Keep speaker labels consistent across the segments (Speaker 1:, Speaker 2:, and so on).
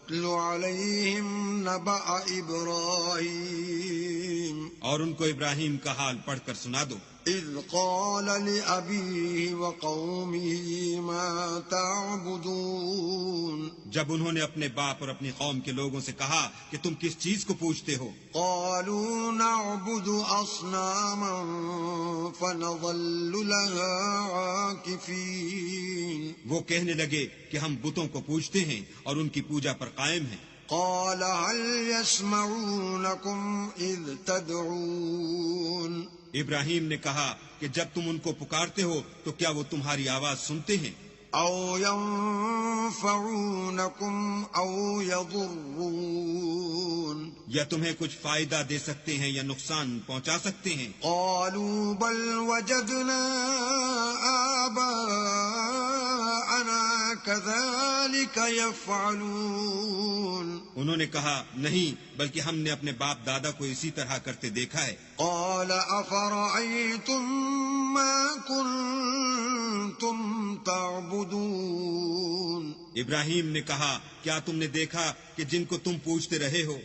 Speaker 1: واتل عليهم نبأ إبراهيم
Speaker 2: اور ان کو ابراہیم کا حال پڑھ کر سنا دو
Speaker 1: إذ قال لأبيه وقومه ما تعبدون
Speaker 2: جب انہوں نے اپنے باپ اور اپنی قوم کے لوگوں سے کہا کہ تم کس چیز کو پوجتے ہو
Speaker 1: قالوا نعبد أصناما فنظل لها عاكفين
Speaker 2: وہ کہنے لگے کہ ہم بتوں کو پوجتے ہیں اور ان کی پوجا پر قائم ہیں
Speaker 1: قال هل يسمعونكم إذ تدعون
Speaker 2: ابراہیم نے کہا کہ جب تم ان کو پکارتے ہو تو کیا وہ تمہاری آواز سنتے ہیں
Speaker 1: أو ينفعونكم أو يضرون
Speaker 2: یا تمہیں کچھ فائدہ دے سکتے ہیں یا نقصان پہنچا سکتے ہیں
Speaker 1: قالوا بل وجدنا آباءنا كذلك يفعلون
Speaker 2: انہوں نے کہا نہیں بلکہ ہم نے اپنے باپ دادا کو اسی طرح کرتے دیکھا ہے
Speaker 1: قال أفرأيتم ما كنتم تعبدون
Speaker 2: ابراہیم نے کہا کیا تم نے دیکھا کہ جن کو تم پوجتے رہے ہو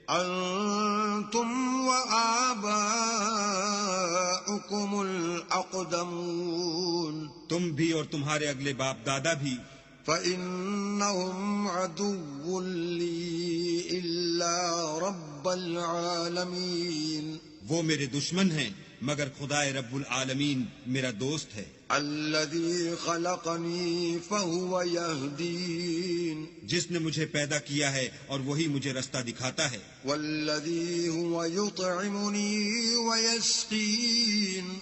Speaker 1: أنتم وآباؤكم الأقدمون
Speaker 2: تم بھی اور تمہارے اگلے باپ دادا بھی
Speaker 1: فإنهم عدو لي إلا رب العالمين
Speaker 2: وہ میرے دشمن ہیں مگر خدائے رب العالمین میرا دوست ہے
Speaker 1: الذي خلقني فهو يهدين
Speaker 2: جس نے مجھے پیدا کیا ہے اور وہی مجھے رستہ دکھاتا ہے
Speaker 1: والذي هو يطعمني ويسقين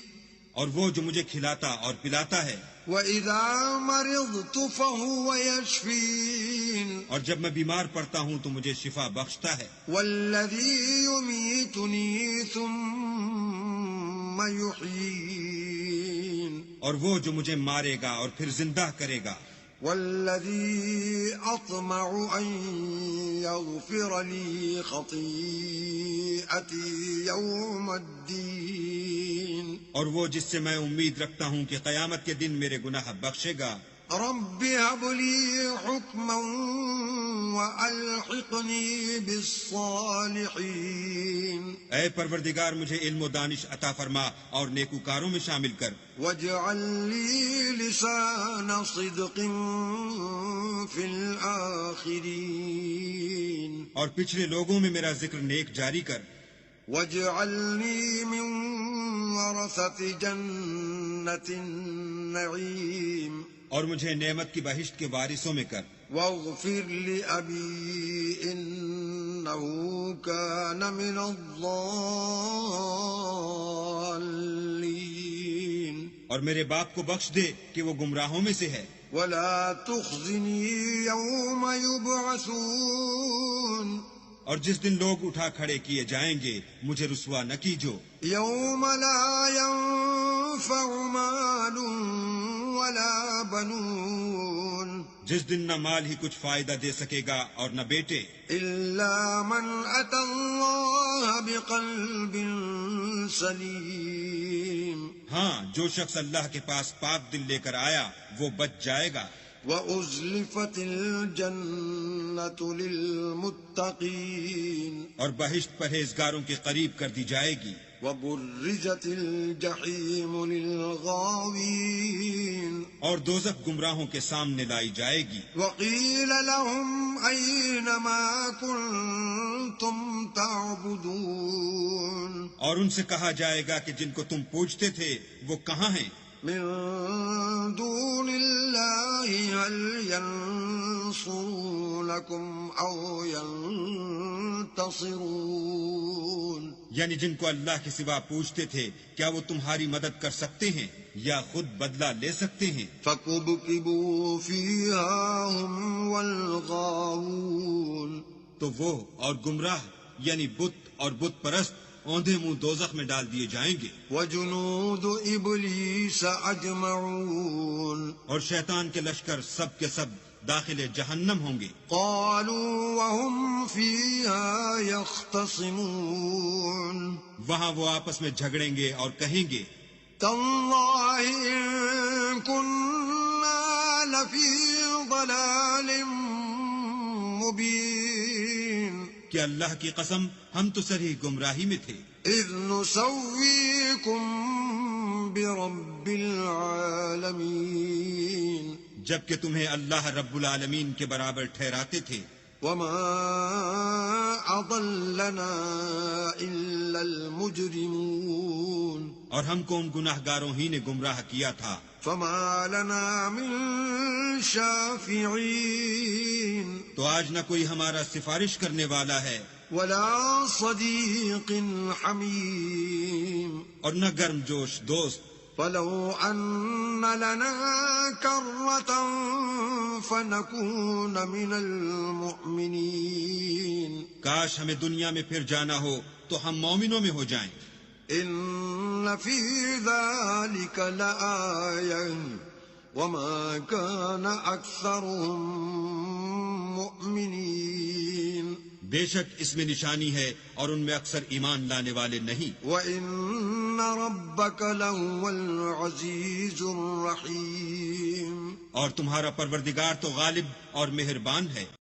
Speaker 2: اور وہ جو مجھے کھلاتا اور پلاتا ہے
Speaker 1: وإذا مرضت فهو يشفين
Speaker 2: اور جب میں بیمار پڑتا ہوں تو مجھے شفا بخشتا ہے
Speaker 1: والذي يميتني ثم يحيين
Speaker 2: اور وہ جو مجھے مارے گا اور پھر زندہ کرے گا
Speaker 1: والذي أطمع أن يغفر لي خطيئتي يوم الدين
Speaker 2: اور وہ جس سے میں امید رکھتا ہوں کہ قیامت کے دن میرے گناہ بخشے گا
Speaker 1: رب هب لي حكما وألحقني بالصالحين
Speaker 2: اے پروردگار مجھے علم و دانش عطا فرما اور نیکوکاروں میں شامل کر
Speaker 1: واجعل لي لسان صدق في الآخرين
Speaker 2: اور پچھلے لوگوں میں میرا ذکر نیک جاری کر
Speaker 1: واجعلني من ورثة جنة النعيم
Speaker 2: اور مجھے نعمت کی بہشت کے وارثوں میں کر
Speaker 1: واغفر لأبي إنه كان من الضالين
Speaker 2: اور میرے باپ کو بخش دے کہ وہ گمراہوں میں سے ہے
Speaker 1: ولا تخزني يوم يبعثون
Speaker 2: اور جس دن لوگ اٹھا کھڑے کیے جائیں گے مجھے رسوا نہ کیجو
Speaker 1: يوم لا ينفع مال ولا بنون
Speaker 2: جس دن نہ مال ہی کچھ فائدہ دے سکے گا اور نہ بیٹے
Speaker 1: إلا من أتى الله بقلب سليم
Speaker 2: ہاں جو شخص اللہ کے پاس پاک دل لے کر آیا وہ بچ جائے گا
Speaker 1: وَأُزْلِفَتِ الْجَنَّةُ لِلْمُتَّقِينَ
Speaker 2: اور بہشت پرہیزگاروں کے قریب کر دی جائے گی
Speaker 1: وَبُرِّزَتِ الْجَحِيمُ لِلْغَاوِينَ
Speaker 2: اور دوزخ گمراہوں کے سامنے لائی جائے گی
Speaker 1: وَقِيلَ لَهُمْ أَيْنَ مَا كُنْتُمْ تَعْبُدُونَ
Speaker 2: اور ان سے کہا جائے گا کہ جن کو تم پوجتے تھے وہ کہاں ہیں
Speaker 1: من دون الله هل ينصرونكم أو ينتصرون
Speaker 2: یعنی جن کو اللہ کے سوا پوجتے تھے کیا وہ تمہاری مدد کر سکتے ہیں یا خود بدلہ لے سکتے ہیں
Speaker 1: فَكُبْكِبُوا فِيهَا هُمْ وَالْغَاوُونَ
Speaker 2: تو وہ اور گمراہ یعنی بت اور بت پرست اوندھے منہ دوزخ میں ڈال دیے جائیں گے
Speaker 1: وَجُنُودُ إِبْلِيسَ أَجْمَعُونَ
Speaker 2: اور شیطان کے لشکر سب کے سب داخل جہنم ہوں گے
Speaker 1: قالوا وهم فيها يختصمون
Speaker 2: وہاں وہ آپس میں جھگڑیں گے اور کہیں گے
Speaker 1: تالله إن كنا لفي ضلال مبين
Speaker 2: کہ اللہ کی قسم ہم تو سری گمراہی میں تھے،
Speaker 1: إذ نسويكم برب العالمين
Speaker 2: جبکہ تمہیں اللہ رب العالمین کے برابر ٹھہراتے تھے،
Speaker 1: وما أضلنا إلا المجرمون
Speaker 2: اور ہم کو ان گناہ گاروں ہی نے گمراہ کیا تھا،
Speaker 1: فما لنا من شافعين
Speaker 2: تو آج نہ کوئی ہمارا سفارش کرنے والا ہے
Speaker 1: ولا صديق حميم
Speaker 2: اور نہ گرم جوش دوست،
Speaker 1: فلو أن لنا كرة فنكون من المؤمنين
Speaker 2: کاش ہمیں دنیا میں پھر جانا ہو تو ہم مومنوں میں ہو جائیں،
Speaker 1: إن في ذلك لآية وما كان أكثرهم مؤمنين
Speaker 2: بے شک اس میں نشانی ہے اور ان میں اکثر ایمان لانے والے نہیں،
Speaker 1: وَإِنَّ رَبَّكَ لَهُوَ الْعَزِيزُ الرَّحِيمُ
Speaker 2: اور تمہارا پروردگار تو غالب اور مہربان ہے۔